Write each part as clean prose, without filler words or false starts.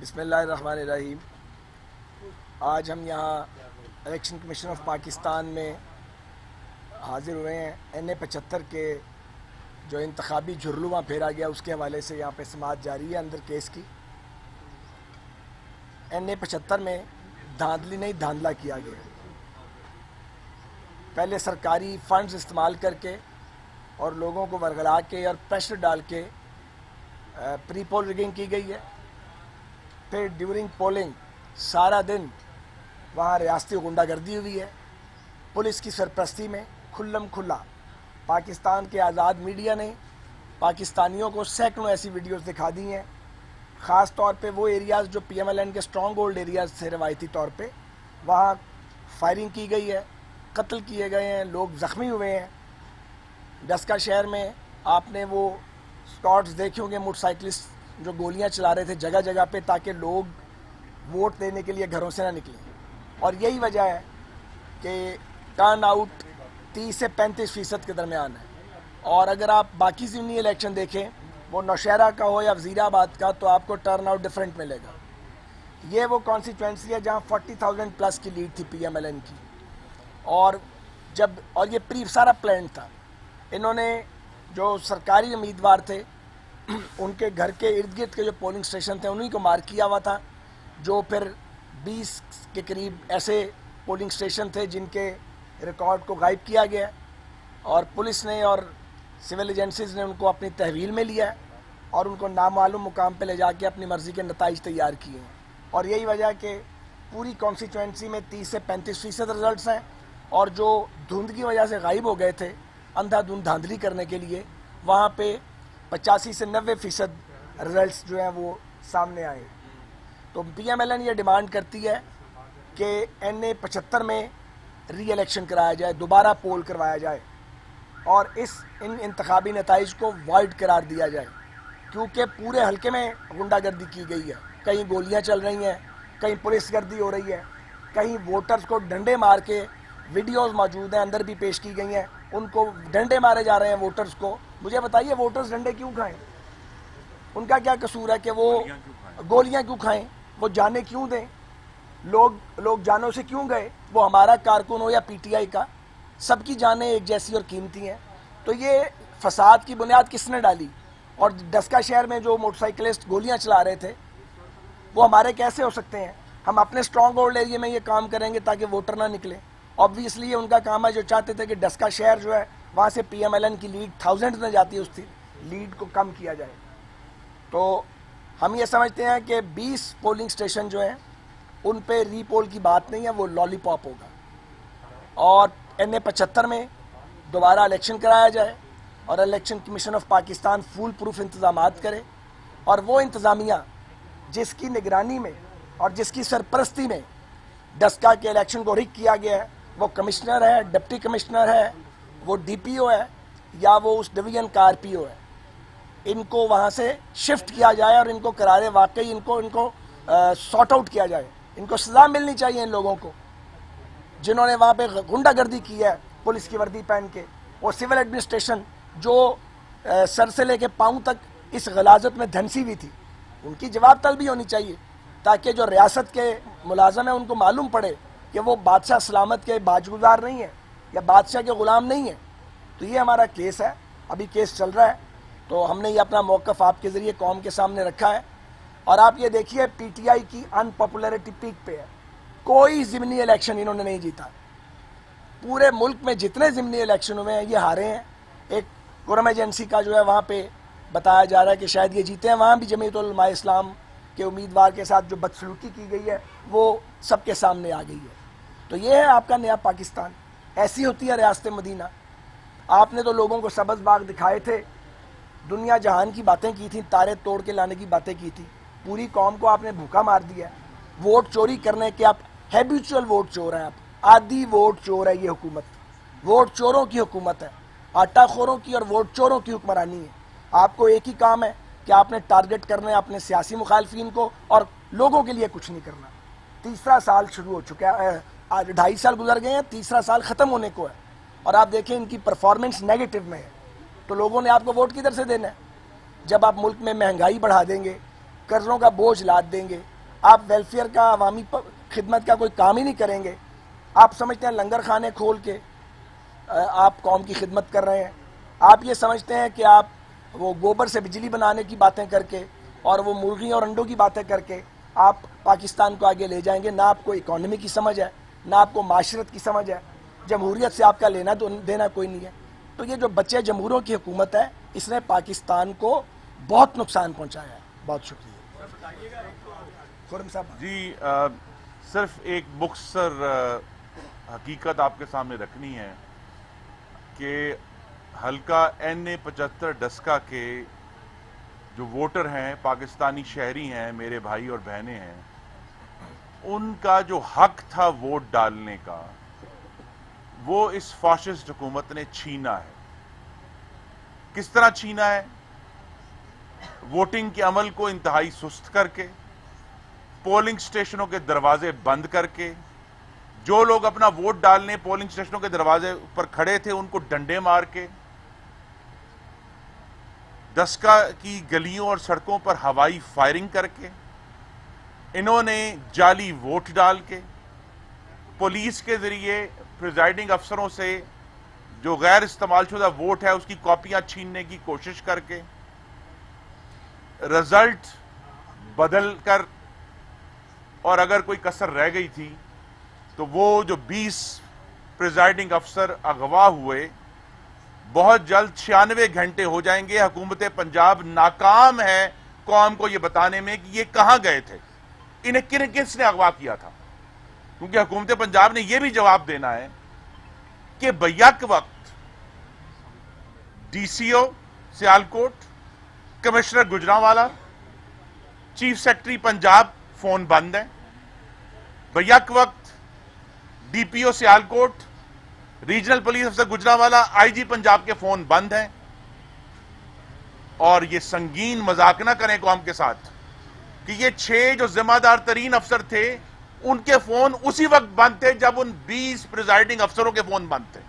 बिस्मिल्लाहिर्रहमानिर्रहीम। आज हम यहाँ इलेक्शन कमीशन ऑफ पाकिस्तान में हाजिर हुए हैं। NA-75 के जो इंतखाबी झुर्लुआ फेरा गया उसके हवाले से यहाँ पे समाअत जारी है अंदर केस की। NA-75 में धांधली नहीं धांधला किया गया। पहले सरकारी फंड्स इस्तेमाल करके और लोगों को वरगला के और प्रेशर डाल के प्री पोल रिगिंग की गई है। फिर ड्यूरिंग पोलिंग सारा दिन वहाँ रियासती गुंडागर्दी हुई है। पुलिस की सरपरस्ती में खुल्लम खुल्ला पाकिस्तान के आज़ाद मीडिया ने पाकिस्तानियों को सैकड़ों ऐसी वीडियोस दिखा दी हैं। ख़ास तौर पे वो एरियाज़ जो PMLN के स्ट्रॉन्ग होल्ड एरियाज़ थे रवायती तौर पे, वहाँ फायरिंग की गई है, कत्ल किए गए हैं, लोग ज़ख्मी हुए हैं। डस्का शहर में आपने वो स्पॉट्स देखे होंगे, मोटरसाइकिलिस्ट जो गोलियां चला रहे थे जगह जगह पे ताकि लोग वोट देने के लिए घरों से ना निकलें। और यही वजह है कि टर्न आउट 30 से 35% के दरमियान है। और अगर आप बाकी ज़िमनी इलेक्शन देखें, वो नौशहरा का हो या वज़ीराबाद का, तो आपको टर्न आउट डिफरेंट मिलेगा। ये वो कॉन्स्टिट्यूंसी है जहाँ 40,000 प्लस की लीड थी PMLN की। और ये सारा प्लान था। इन्होंने जो सरकारी उम्मीदवार थे उनके घर के इर्द गिर्द के जो पोलिंग स्टेशन थे उन्हीं को मार्क किया हुआ था। जो फिर 20 के करीब ऐसे पोलिंग स्टेशन थे जिनके रिकॉर्ड को गायब किया गया और पुलिस ने और सिविल एजेंसीज़ ने उनको अपनी तहवील में लिया और उनको नामालूम मुकाम पे ले जाके अपनी मर्ज़ी के नताइज तैयार किए हैं। और यही वजह कि पूरी कॉन्स्टिट्यूंसी में 30 से 35% रिजल्ट्स हैं। और जो धुंध की वजह से गायब हो गए थे अंधाधुंध धांधली करने के लिए, वहाँ पे 85 से 90% रिजल्ट्स जो हैं वो सामने आए। तो PMLN ये डिमांड करती है कि NA-75 में री इलेक्शन कराया जाए, दोबारा पोल करवाया जाए और इन इंतखाबी नताइज को वाइड करार दिया जाए, क्योंकि पूरे हल्के में गुंडागर्दी की गई है। कहीं गोलियां चल रही हैं, कहीं पुलिस गर्दी हो रही है, कहीं वोटर्स को डंडे मार के वीडियोस मौजूद हैं, अंदर भी पेश की गई हैं, उनको डंडे मारे जा रहे हैं वोटर्स को। मुझे बताइए वोटर्स डंडे क्यों खाएं? उनका क्या कसूर है कि वो गोलियां क्यों खाएं? वो जाने क्यों दें? लोग जानों से क्यों गए? वो हमारा कारकुन हो या PTI का, सबकी जानें एक जैसी और कीमती हैं। तो ये फसाद की बुनियाद किसने डाली? और डस्का शहर में जो मोटरसाइकिलिस्ट गोलियां चला रहे थे वो हमारे कैसे हो सकते हैं? हम अपने स्ट्रॉन्ग होल्ड एरिया में ये काम करेंगे ताकि वोटर ना निकले। ऑब्वियसली ये उनका काम है जो चाहते थे कि डस्का शहर जो है वहाँ से PMLN की लीड 1000 में जाती है, उसकी लीड को कम किया जाए। तो हम ये समझते हैं कि 20 पोलिंग स्टेशन जो हैं उन पे रीपोल की बात नहीं है, वो लॉलीपॉप होगा। और NA-75 में दोबारा इलेक्शन कराया जाए और election commission of Pakistan full proof इंतजामात करे। और वो इंतज़ामिया जिसकी निगरानी में और जिसकी सरपरस्ती में डस्का के इलेक्शन को रिग किया गया है, वो कमिश्नर है, डिप्टी कमिश्नर है, वो DPO है या वो उस डिवीज़न का RPO है, इनको वहाँ से शिफ्ट किया जाए और इनको करारे वाकई इनको सॉर्ट आउट किया जाए। इनको सज़ा मिलनी चाहिए इन लोगों को जिन्होंने वहाँ पे गुंडागर्दी की है पुलिस की वर्दी पहन के। और सिविल एडमिनिस्ट्रेशन जो सर से लेके पाँव तक इस गलाजत में धंसी हुई थी, उनकी जवाब तलबी होनी चाहिए ताकि जो रियासत के मुलाजम हैं उनको मालूम पड़े कि वो बादशाह सलामत के बाजगुजार नहीं है या बादशाह के ग़ुलाम नहीं है। तो ये हमारा केस है, अभी केस चल रहा है। तो हमने ये अपना मौक़िफ़ आपके ज़रिए कौम के सामने रखा है। और आप ये देखिए PTI की अनपॉपुलरिटी पीक पे है। कोई ज़िमनी इलेक्शन इन्होंने नहीं जीता। पूरे मुल्क में जितने ज़िमनी इलेक्शन हुए हैं ये हारे हैं। एक कुरम एजेंसी का जो है वहाँ पे बताया जा रहा है कि शायद ये जीते हैं, वहाँ भी जमीयत उलमा इस्लाम के उम्मीदवार के साथ जो बदसलूकी की गई है वो सबके सामने आ गई है। तो ये है आपका नया पाकिस्तान, ऐसी होती है रियासत मदीना। आपने तो लोगों को सब्ज़ बाग दिखाए थे, दुनिया जहान की बातें की थी, तारे तोड़ के लाने की बातें की थी, पूरी कौम को आपने भूखा मार दिया। वोट चोरी करने के आप हैबिचुअल वोट चोर हैं, आप आदि वोट चोर है। ये हुकूमत वोट चोरों की हुकूमत है, आटा खोरों की और वोट चोरों की हुक्मरानी है। आपको एक ही काम है कि आपने टारगेट करना है अपने सियासी मुखालफिन को और लोगों के लिए कुछ नहीं करना। तीसरा साल शुरू हो चुका है, आज 2.5 साल गुजर गए हैं, तीसरा साल ख़त्म होने को है। اور آپ دیکھیں ان کی پرفارمنس نیگیٹو میں ہے، تو لوگوں نے آپ کو ووٹ کدھر سے دینا ہے؟ جب آپ ملک میں مہنگائی بڑھا دیں گے، قرضوں کا بوجھ لاد دیں گے، آپ ویلفیئر کا، عوامی خدمت کا کوئی کام ہی نہیں کریں گے، آپ سمجھتے ہیں لنگر خانے کھول کے آپ قوم کی خدمت کر رہے ہیں، آپ یہ سمجھتے ہیں کہ آپ وہ گوبر سے بجلی بنانے کی باتیں کر کے اور وہ مرغیوں اور انڈوں کی باتیں کر کے آپ پاکستان کو آگے لے جائیں گے؟ نہ آپ کو اکانومی کی سمجھ ہے، نہ آپ کو معاشرت کی سمجھ ہے، جمہوریت سے آپ کا لینا دینا کوئی نہیں ہے۔ تو یہ جو بچے جمہوروں کی حکومت ہے، اس نے پاکستان کو بہت نقصان پہنچایا ہے۔ بہت شکریہ خرم صاحب۔ جی صرف ایک مختصر حقیقت آپ کے سامنے رکھنی ہے کہ حلقہ NA-75 ڈسکا کے جو ووٹر ہیں، پاکستانی شہری ہیں، میرے بھائی اور بہنیں ہیں، ان کا جو حق تھا ووٹ ڈالنے کا، وہ اس فاشسٹ حکومت نے چھینا ہے۔ کس طرح چھینا ہے؟ ووٹنگ کے عمل کو انتہائی سست کر کے، پولنگ سٹیشنوں کے دروازے بند کر کے، جو لوگ اپنا ووٹ ڈالنے پولنگ سٹیشنوں کے دروازے پر کھڑے تھے ان کو ڈنڈے مار کے، دسکا کی گلیوں اور سڑکوں پر ہوائی فائرنگ کر کے، انہوں نے جعلی ووٹ ڈال کے، پولیس کے ذریعے پریزائڈنگ افسروں سے جو غیر استعمال شدہ ووٹ ہے اس کی کاپیاں چھیننے کی کوشش کر کے، رزلٹ بدل کر، اور اگر کوئی کسر رہ گئی تھی تو وہ جو 20 پریزائڈنگ افسر اغوا ہوئے، بہت جلد 96 گھنٹے ہو جائیں گے۔ حکومت پنجاب ناکام ہے قوم کو یہ بتانے میں کہ یہ کہاں گئے تھے، انہیں کس نے اغوا کیا تھا، کیونکہ حکومت پنجاب نے یہ بھی جواب دینا ہے کہ بیک وقت DCO Sialkot, commissioner Gujranwala, chief secretary Punjab phone بند ہے، بیک وقت DPO سیالکوٹ، ریجنل پولیس افسر گجرانوالہ، IG پنجاب کے فون بند ہیں۔ اور یہ سنگین مذاق نہ کریں قوم کے ساتھ کہ یہ 6 جو ذمہ دار ترین افسر تھے ان کے فون اسی وقت بند تھے جب ان 20 پریزائڈنگ افسروں کے فون بند تھے۔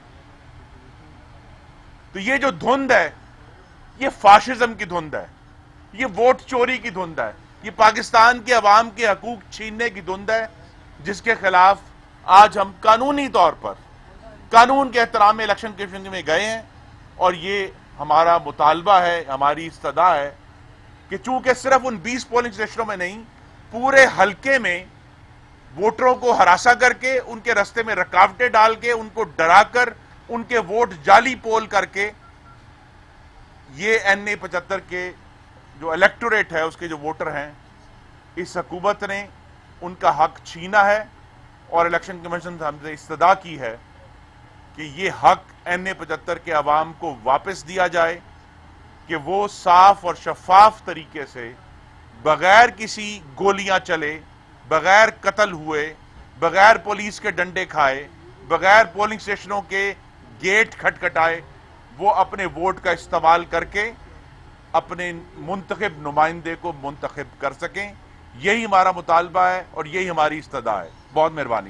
تو یہ جو دھند ہے یہ فاشزم کی دھند ہے، یہ ووٹ چوری کی دھند ہے، یہ پاکستان کے عوام کے حقوق چھیننے کی دھند ہے، جس کے خلاف آج ہم قانونی طور پر قانون کے احترام میں الیکشن کمیشن میں گئے ہیں، اور یہ ہمارا مطالبہ ہے، ہماری استدعا ہے کہ چونکہ صرف ان 20 پولنگ اسٹیشنوں میں نہیں، پورے حلقے میں ووٹروں کو ہراساں کر کے، ان کے رستے میں رکاوٹیں ڈال کے، ان کو ڈرا کر، ان کے ووٹ جعلی پول کر کے، یہ NA-75 کے جو الیکٹوریٹ ہے، اس کے جو ووٹر ہیں، اس حکومت نے ان کا حق چھینا ہے، اور الیکشن کمیشن سے ہم نے استدعا کی ہے کہ یہ حق NA-75 کے عوام کو واپس دیا جائے، کہ وہ صاف اور شفاف طریقے سے، بغیر کسی گولیاں چلے، بغیر قتل ہوئے، بغیر پولیس کے ڈنڈے کھائے، بغیر پولنگ سٹیشنوں کے گیٹ کھٹکھٹائے، وہ اپنے ووٹ کا استعمال کر کے اپنے منتخب نمائندے کو منتخب کر سکیں۔ یہی ہمارا مطالبہ ہے اور یہی ہماری استدعا ہے۔ بہت مہربانی۔